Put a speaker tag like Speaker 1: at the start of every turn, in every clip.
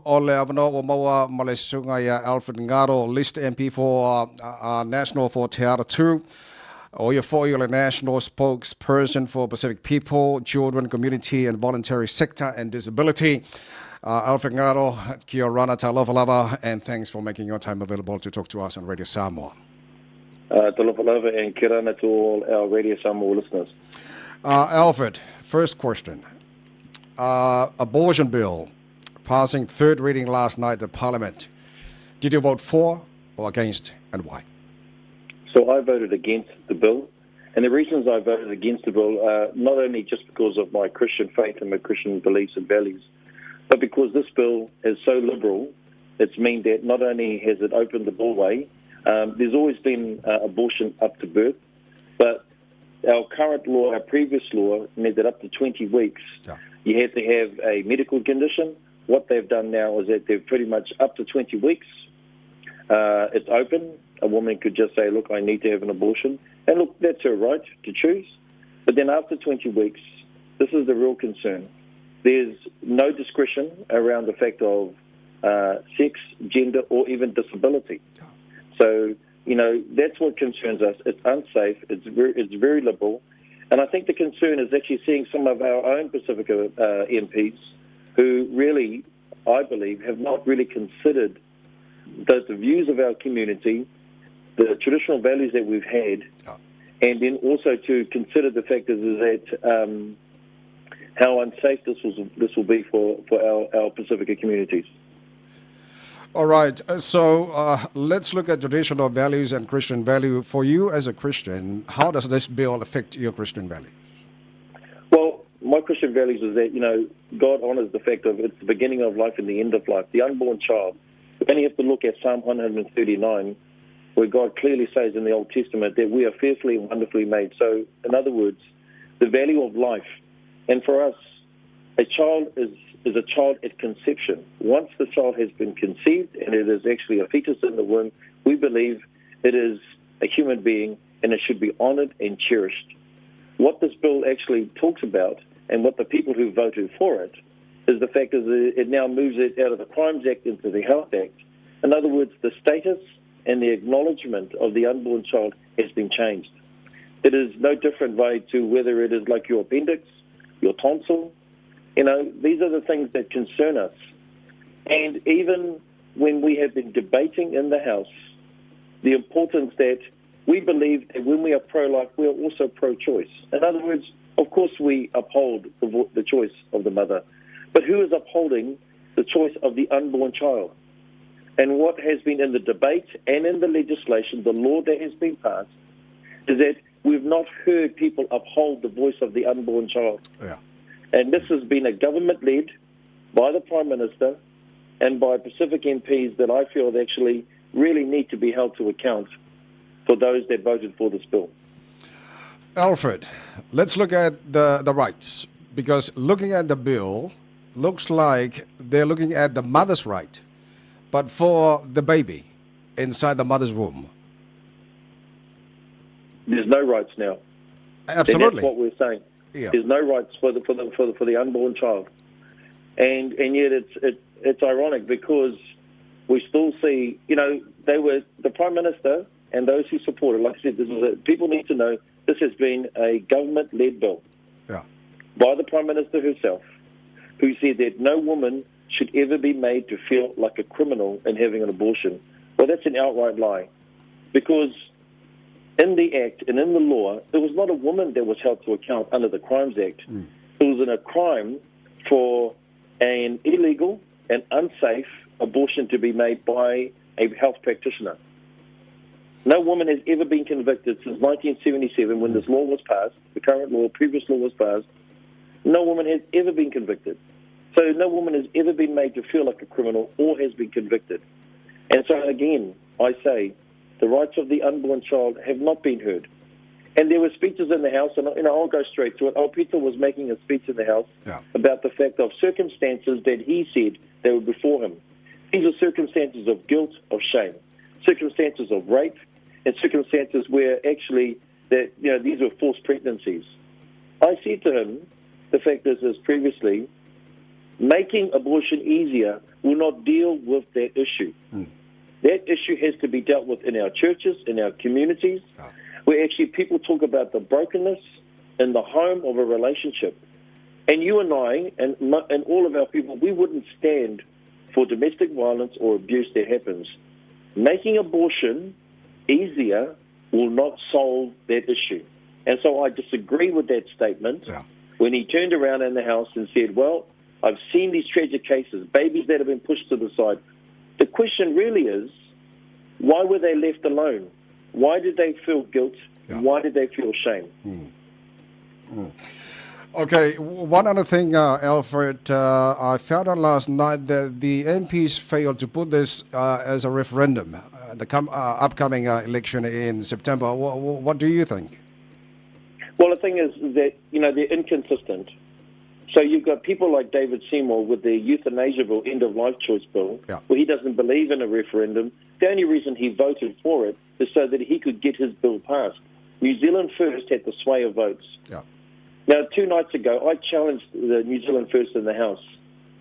Speaker 1: O le avano o maua ma le sunga ia Alfred Ngaro, list MP for National for Te Atatu. O ia foi o le National Spokesperson for Pacific People, Children, Community and Voluntary Sector and Disability. Alfred Ngaro, kia ora talofa lava, and thanks for making your time available to talk to us on Radio Samoa.
Speaker 2: Talofa lava and kia ora to all our Radio Samoa listeners.
Speaker 1: Alfred, first question. Abortion bill passing third reading last night at Parliament. Did you vote for or against, and why?
Speaker 2: So I voted against the bill, and the reasons I voted against the bill are not only just because of my Christian faith and my Christian beliefs and values, but because this bill is so liberal. It's meant that not only has it opened the doorway, there's always been abortion up to birth, but our current law, our previous law, meant that up to 20 weeks, you had to have a medical condition. What they've done now is that they've pretty much up to 20 weeks, it's open. A woman could just say, look, I need to have an abortion. And look, that's her right to choose. But then after 20 weeks, this is the real concern. There's no discretion around the fact of sex, gender, or even disability. So, that's what concerns us. It's unsafe. It's very liberal. And I think the concern is actually seeing some of our own Pacifica MPs who really, I believe, have not really considered the views of our community, the traditional values that we've had, and then also to consider the fact that how unsafe this will be for our Pacifica communities.
Speaker 1: All right, so let's look at traditional values and Christian value. For you as a Christian, how does this bill affect your Christian values?
Speaker 2: Well, my Christian values is that, God honors the fact of it's the beginning of life and the end of life. The unborn child. We only have to look at Psalm 139, where God clearly says in the Old Testament that we are fearfully and wonderfully made. So, in other words, the value of life. And for us, a child is a child at conception. Once the child has been conceived and it is actually a fetus in the womb, we believe it is a human being and it should be honored and cherished. What this bill actually talks about, and what the people who voted for it, is the fact that it now moves it out of the Crimes Act into the Health Act. In other words, the status and the acknowledgement of the unborn child has been changed. It is no different way to whether it is like your appendix, your tonsil. These are the things that concern us. And even when we have been debating in the House, the importance that we believe that when we are pro-life, we are also pro-choice. In other words, of course we uphold the choice of the mother, but who is upholding the choice of the unborn child? And what has been in the debate and in the legislation, the law that has been passed, is that we've not heard people uphold the voice of the unborn child.
Speaker 1: Yeah.
Speaker 2: And this has been a government-led by the Prime Minister and by Pacific MPs that I feel actually really need to be held to account for those that voted for this bill.
Speaker 1: Alfred, let's look at the rights, because looking at the bill, looks like they're looking at the mother's right, but for the baby inside the mother's womb.
Speaker 2: There's no rights now.
Speaker 1: Absolutely.
Speaker 2: And that's what we're saying.
Speaker 1: Yeah.
Speaker 2: There's no rights for the unborn child, and yet it's ironic because we still see they were the Prime Minister and those who support it. Like I said, people need to know this has been a government-led bill by the Prime Minister herself, who said that no woman should ever be made to feel like a criminal in having an abortion. Well, that's an outright lie, because in the Act and in the law, there was not a woman that was held to account under the Crimes Act. It was a crime for an illegal and unsafe abortion to be made by a health practitioner. No woman has ever been convicted since 1977 when this law was passed, the current law, previous law was passed. No woman has ever been convicted. So no woman has ever been made to feel like a criminal or has been convicted. And so again, I say, the rights of the unborn child have not been heard. And there were speeches in the House, and I'll go straight to it. Peter was making a speech in the House about the fact of circumstances that he said they were before him. These are circumstances of guilt, of shame, circumstances of rape, and circumstances where actually that these were forced pregnancies. I said to him, the fact is previously making abortion easier will not deal with that issue. That issue has to be dealt with in our churches, in our communities, where actually people talk about the brokenness in the home of a relationship. And you and I, and all of our people, we wouldn't stand for domestic violence or abuse that happens. Making abortion easier will not solve that issue. And so I disagree with that statement when he turned around in the House and said, well, I've seen these tragic cases, babies that have been pushed to the side. The question really is, why were they left alone? Why did they feel guilt? Why did they feel shame?
Speaker 1: Okay, one other thing, Alfred, I found out last night that the MPs failed to put this as a referendum, the upcoming election in September. What do you think?
Speaker 2: Well, the thing is that, they're inconsistent. So you've got people like David Seymour with the euthanasia bill, end-of-life choice bill, where he doesn't believe in a referendum. The only reason he voted for it is so that he could get his bill passed. New Zealand First had the sway of votes. Now, 2 nights ago, I challenged the New Zealand First in the House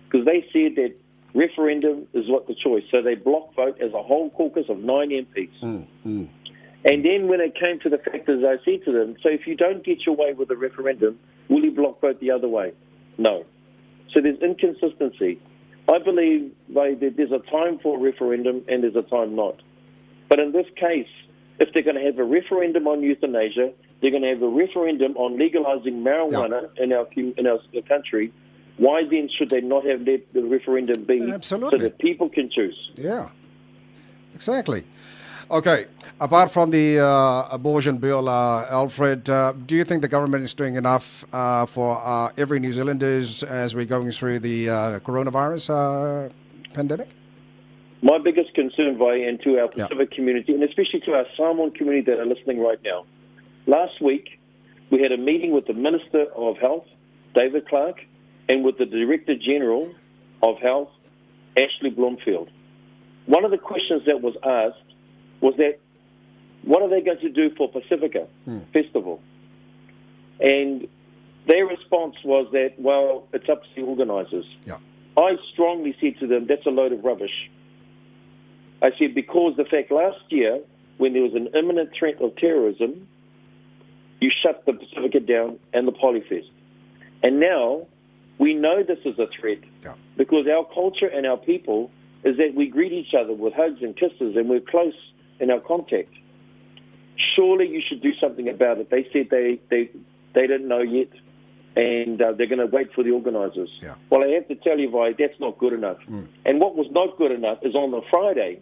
Speaker 2: because they said that referendum is what the choice. So they block vote as a whole caucus of 9 MPs. And then when it came to the factors, I said to them, so if you don't get your way with a referendum, will you block vote the other way? No. So there's inconsistency. I believe that there's a time for a referendum and there's a time not. But in this case, if they're going to have a referendum on euthanasia, they're going to have a referendum on legalizing marijuana in our country. Why then should they not have let the referendum be so that people can choose?
Speaker 1: Yeah, exactly. Okay, apart from the abortion bill, Alfred, do you think the government is doing enough for every New Zealanders as we're going through the coronavirus pandemic?
Speaker 2: My biggest concern, Vai, and to our Pacific community, and especially to our Samoan community that are listening right now, last week we had a meeting with the Minister of Health, David Clark, and with the Director General of Health, Ashley Bloomfield. One of the questions that was asked was that, what are they going to do for Pacifica Festival? And their response was that, well, it's up to the organisers. I strongly said to them, that's a load of rubbish. I said, because the fact last year, when there was an imminent threat of terrorism, you shut the Pacifica down and the Polyfest. And now, we know this is a threat because our culture and our people is that we greet each other with hugs and kisses and we're close in our contact. Surely you should do something about it. They said they didn't know yet, and they're going to wait for the organisers. Well, I have to tell you, Vi, that's not good enough. And what was not good enough is on the Friday,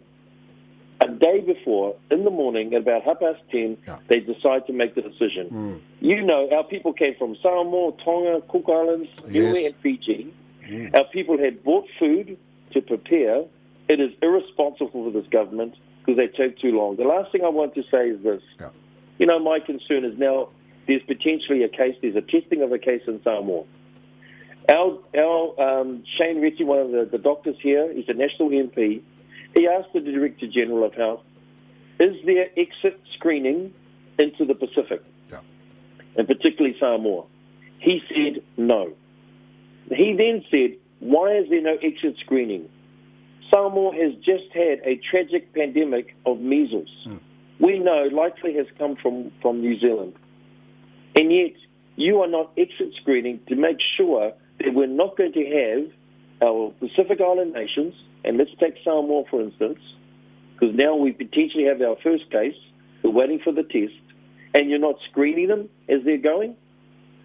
Speaker 2: a day before, in the morning, at about 10:30, they decide to make the decision. You know, our people came from Samoa, Tonga, Cook Islands, Niue and Fiji. Our people had bought food to prepare. It is irresponsible for this government because they take too long. The last thing I want to say is this. My concern is now there's potentially a case, there's a testing of a case in Samoa. Our Shane Ritchie, one of the doctors here, he's a national MP, he asked the Director General of Health, is there exit screening into the Pacific, and particularly Samoa? He said no. He then said, why is there no exit screening? Samoa has just had a tragic pandemic of measles. We know likely has come from New Zealand. And yet, you are not exit screening to make sure that we're not going to have our Pacific Island nations, and let's take Samoa for instance, because now we potentially have our first case, we're waiting for the test, and you're not screening them as they're going?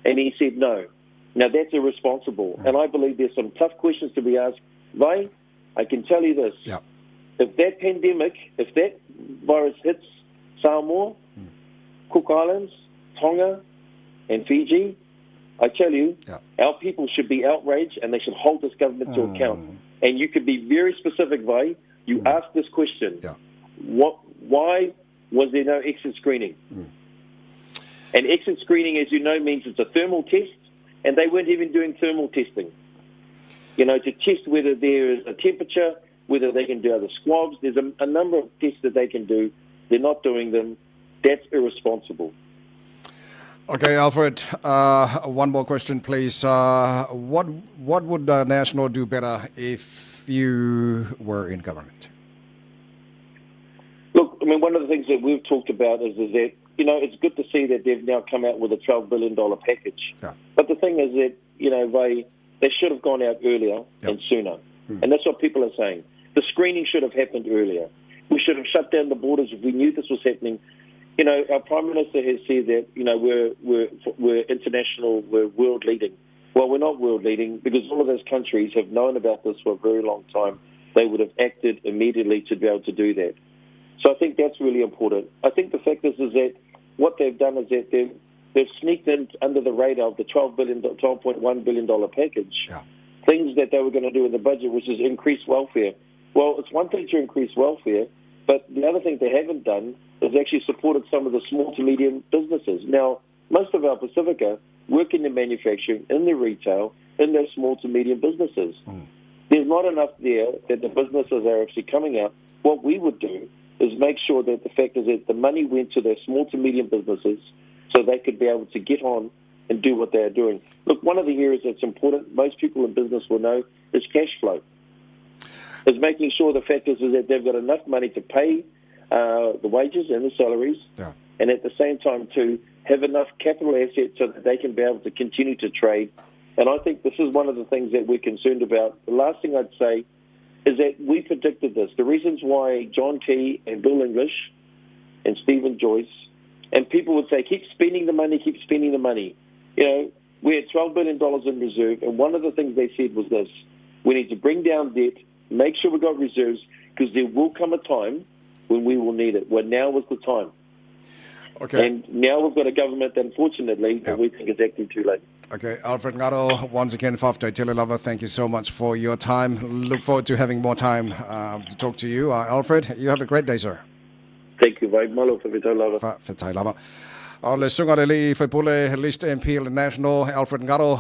Speaker 2: And he said no. Now that's irresponsible, and I believe there's some tough questions to be asked. Vai, I can tell you this. If that pandemic, if that virus hits Samoa, Cook Islands, Tonga, and Fiji, I tell you, our people should be outraged and they should hold this government to account. And you could be very specific, Vai. You asked this question. Why was there no exit screening? And exit screening, as you know, means it's a thermal test, and they weren't even doing thermal testing. To test whether there is a temperature, whether they can do other swabs. There's a number of tests that they can do. They're not doing them. That's irresponsible.
Speaker 1: Okay, Alfred, one more question, please. What would National do better if you were in government?
Speaker 2: Look, I mean, one of the things that we've talked about is that, it's good to see that they've now come out with a $12 billion package.
Speaker 1: Yeah.
Speaker 2: But the thing is that, they should have gone out earlier and sooner. And that's what people are saying. The screening should have happened earlier. We should have shut down the borders if we knew this was happening. Our Prime Minister has said that, we're international, we're world leading. Well, we're not world leading because all of those countries have known about this for a very long time. They would have acted immediately to be able to do that. So I think that's really important. I think the fact is that what they've done is that they've sneaked in under the radar of the $12.1 billion package, things that they were going to do in the budget, which is increase welfare. Well, it's one thing to increase welfare, but the other thing they haven't done is actually supported some of the small to medium businesses. Now, most of our Pacifica work in the manufacturing, in the retail, in those small to medium businesses. There's not enough there that the businesses are actually coming out. What we would do is make sure that the fact is that the money went to their small to medium businesses so they could be able to get on and do what they are doing. Look, one of the areas that's important, most people in business will know, is cash flow. Is making sure the fact is that they've got enough money to pay the wages and the salaries, and at the same time to have enough capital assets so that they can be able to continue to trade. And I think this is one of the things that we're concerned about. The last thing I'd say is that we predicted this. The reasons why John Key and Bill English and Stephen Joyce, and people would say, keep spending the money, keep spending the money. We had $12 billion in reserve, and one of the things they said was this: we need to bring down debt, make sure we've got reserves, because there will come a time when we will need it. Well, now was the time.
Speaker 1: Okay.
Speaker 2: And now we've got a government that, unfortunately, we think is acting too late.
Speaker 1: Okay, Alfred Ngaro, once again, Whawhaftai Tele Lava, thank you so much for your time. Look forward to having more time to talk to you. Alfred, you have a great day, sir.
Speaker 2: Thank you very much.
Speaker 1: Whawhaftai Lava. Le sunga le li whaipule list MP National, Alfred Ngaro.